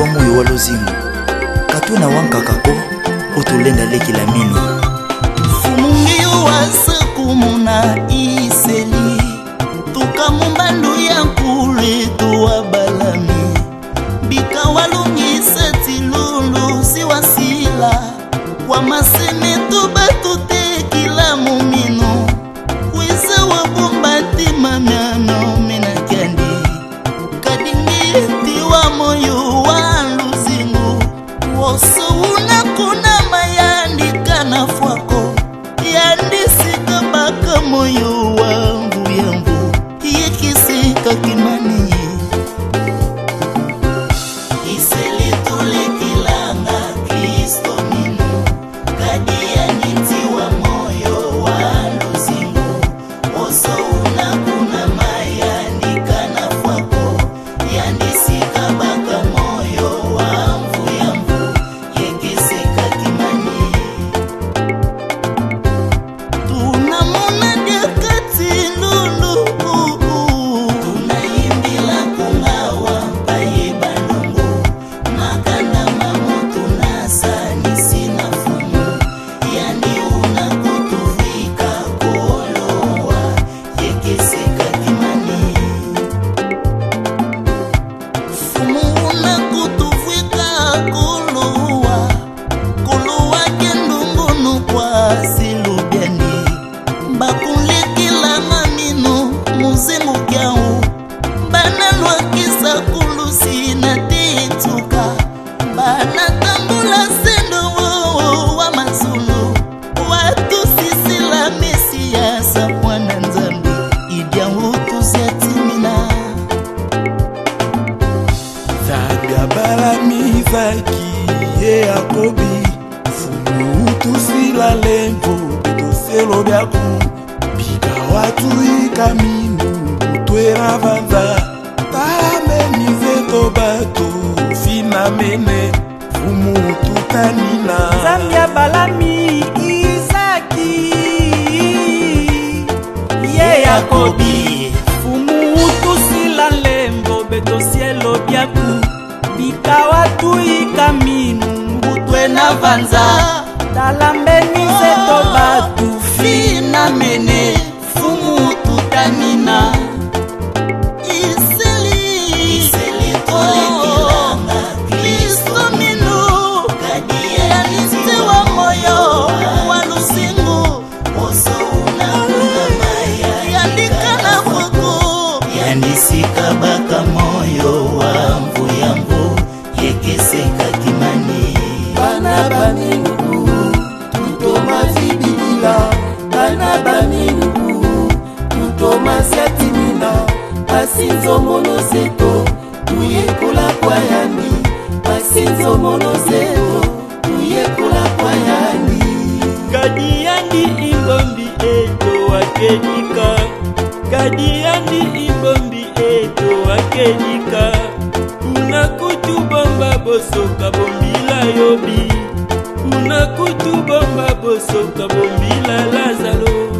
wa muyo wa lozingo katuna wankakako utulenda leki la mino fumungiyo wasakumuna iseli tukamumbandu ya kule tuwa balami bika walungisa tilulu siwasila kwa maseme tubatu tekila mumino wisa wabumbati mamyano menakyandi kadingiti wa moyo wa luzingu woso unakuna mayandika na fwako yandisika baka moyo wangu yangu yekisika kimani iseli tulekilanga Kristo minu kadia niti wa moyo wa luzingu woso unakuna mayandika na fwako yandisika baka moyo wangu yangu yekisika kimani tunamona dekati lulu tunaimbila kungawa mpaye balungu makana mamu tunasa nisina fumu yani unakutuvika kolowa yekeseka kimani fumu unakutuvika kolowa kolowa kendungunu kwa silubyani bakulekila mamino muzimu kyau bana lwakisa kulusi na tituka bana tambula sendo wa mazulu watu sisila mesiyasa mwana nzambi idya hutu zyatimina zabya balami zaki ye Yakobi fumu tusila lengo betoselo byaku bika watu ikaminu utwera vanza talamenize tobato finamene fumu tutanina Zambia balami Isaki ye Yakobi fumu tusila lembo beto cielo byaku bika watu ikaminu mbutwe na vanza talambeni zeto batu fina mene fumu tutanina iseli tulekilanga Kristo minu kadia niti wa moyo wa luzingu woso unakuna mayandika na fwako yandisika baka moyo wangu yangu yekeseka kimani bana bamingu tutoma zibilila bana bamingu tutoma siatimina asinzo monozeto tuyekola kwa yani asinzo monozeto tuyekola kwa yani kadiyandi imbombi eto wakedika kadiyandi imbombi eto wakedika unakutubomba bosoka bombila yobi unakutubomba bosoka bombila Lazaro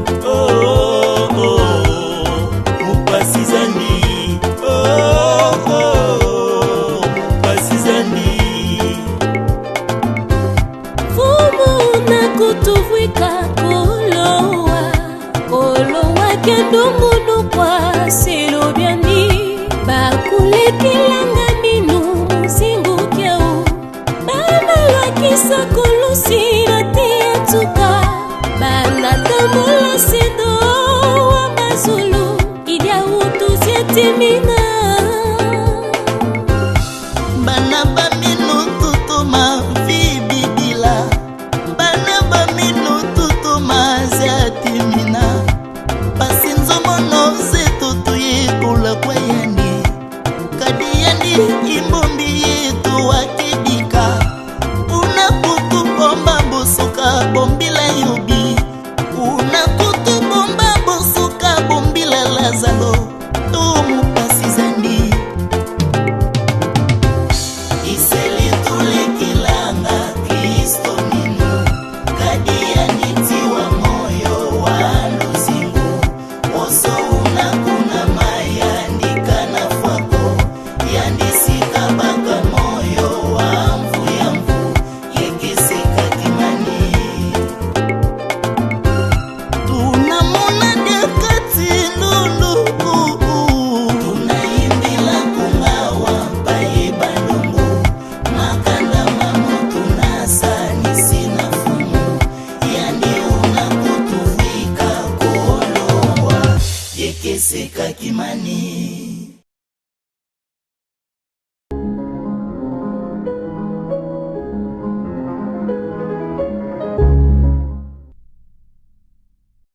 mupasizani mupasizani fumu nakutuvwika kolowa kendungunu kwa silubyani bakulekilanga minu muzingu kyau bana lwakisa kulusi na tiyatuka bana tambula sendo wa mazulu idya utu zyatimina bana baminu tutuma vibibila bana baminu tutuma zyatimina pasinzo mono zetu tuyekula kwa yani kadiyandi imbombi yetu wakedika unakutubomba Kimani.